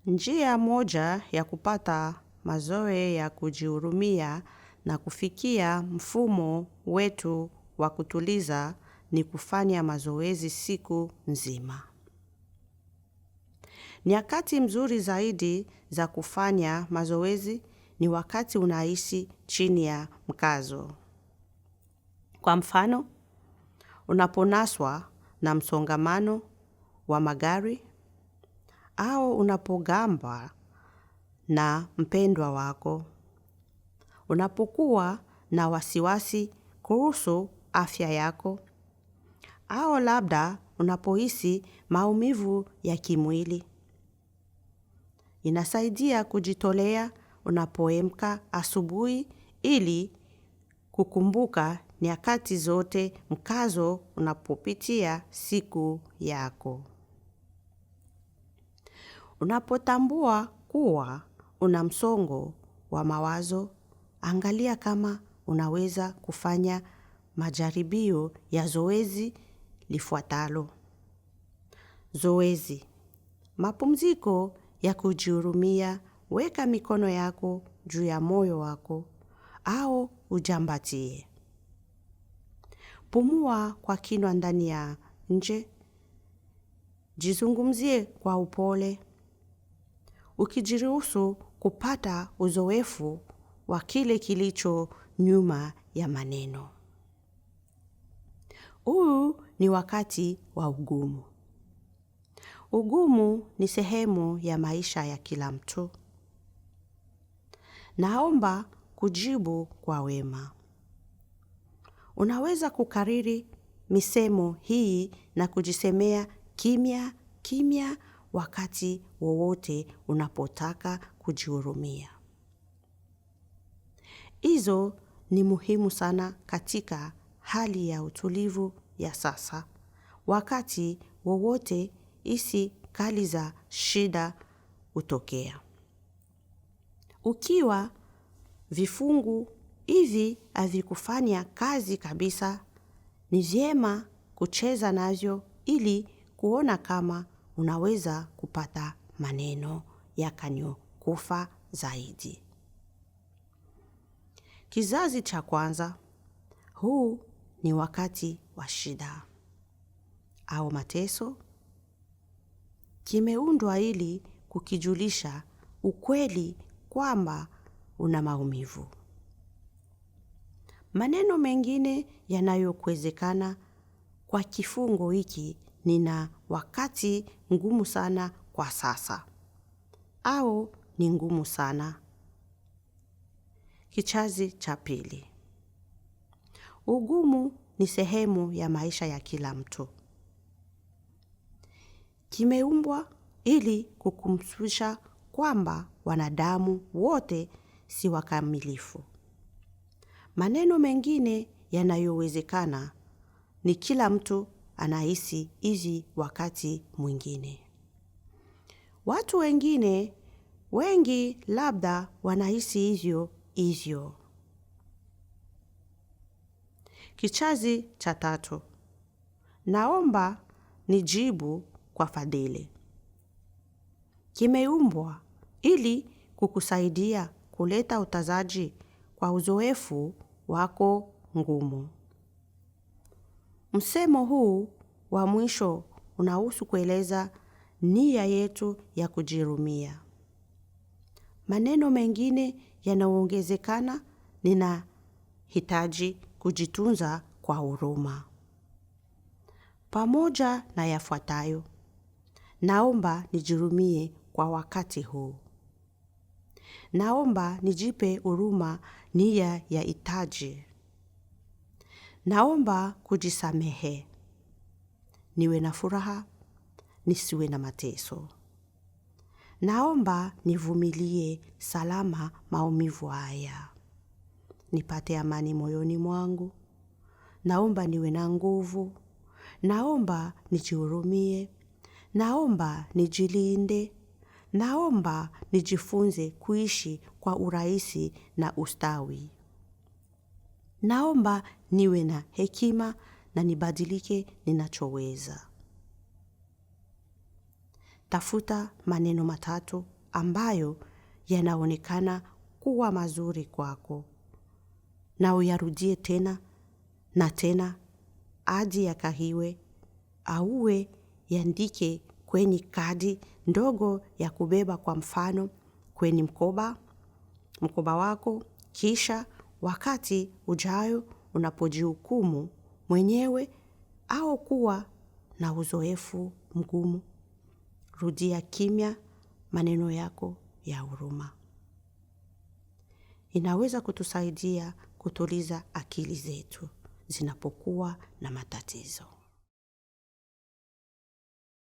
Njia moja ya kupata mazoe ya kujihurumia na kufikia mfumo wetu wa kutuliza ni kufanya mazoezi siku nzima. Nyakati mzuri zaidi za kufanya mazoezi ni wakati unaishi chini ya mkazo. Kwa mfano, unaponaswa na msongamano wa magari au unapogambwa na mpendwa wako. Unapokuwa na wasiwasi kuhusu afya yako au labda unapohisi maumivu ya kimwili. Inasaidia kujitolea unapoamka asubuhi ili kukumbuka nyakati zote mkazo unapopitia siku yako. Unapotambua kuwa una msongo wa mawazo, angalia kama unaweza kufanya majaribio ya zoezi lifuatalo. Zoezi. Mapumziko ya kujihurumia, weka mikono yako juu ya moyo wako au ujambatie. Pumua kwa kina ndani ya nje. Jizungumzie kwa upole. Ukijiruhusu kupata uzoefu wa kile kilicho nyuma ya maneno. Huu ni wakati wa ugumu. Ugumu ni sehemu ya maisha ya kila mtu. Naomba kujibu kwa wema. Unaweza kukariri misemo hii na kujisemea kimya kimya wakati wowote unapotaka kujihurumia. Hizo ni muhimu sana katika hali ya utulivu ya sasa. Wakati wowote hisi kali za shida hutokea. Ukiwa vifungu hivi havikufanya kazi kabisa, ni vyema kucheza navyo ili kuona kama unaweza kupata maneno yakayokufa zaidi. Kizazi cha kwanza, huu ni wakati wa shida au mateso. Kimeundwa ili kukijulisha ukweli kwamba una maumivu. Maneno mengine yanayokwezekana kwa kifungo hiki nina wakati ngumu sana kwa sasa au ni ngumu sana. Kizazi cha pili. Ugumu ni sehemu ya maisha ya kila mtu. Kimeumbwa ili kukumbusha kwamba wanadamu wote si wakamilifu. Maneno mengine yanayowezekana ni kila mtu anahisi hivi wakati mwingine. Watu wengine wengi labda wanahisi hivyo. Kizazi cha tatu. Naomba nijibu kwa fadhili. Kimeumbwa ili kukusaidia kuleta utazaji kwa uzoefu wako ngumu. Msemo huu wa mwisho unahusu kueleza nia yetu ya kujihurumia. Maneno mengine yanaongezekana ninahitaji kujitunza kwa huruma. Pamoja na yafuatayo. Naomba nijihurumie kwa wakati huu. Naomba nijipe huruma nia ya hitaji. Naomba kujisamehe. Niwe na furaha, nisiwe na mateso. Naomba nivumilie salama maumivu haya. Nipate amani moyoni mwangu. Naomba niwe na nguvu. Naomba nijihurumie. Naomba nijilinde. Naomba nijifunze kuishi kwa urahisi na ustawi. Naomba niwe na hekima na nibadilike ninachoweza. Tafuta maneno matatu ambayo yanaonekana kuwa mazuri kwako, na uyarudie tena na tena hadi yakahiwe, auwe yandike kwenye kadi ndogo ya kubeba, kwa mfano kwenye mkoba wako. Kisha wakati ujayo unapojihukumu mwenyewe au kuwa na uzoefu mgumu, rudia kimya maneno yako ya huruma. Inaweza kutusaidia kutuliza akili zetu zinapokuwa na matatizo.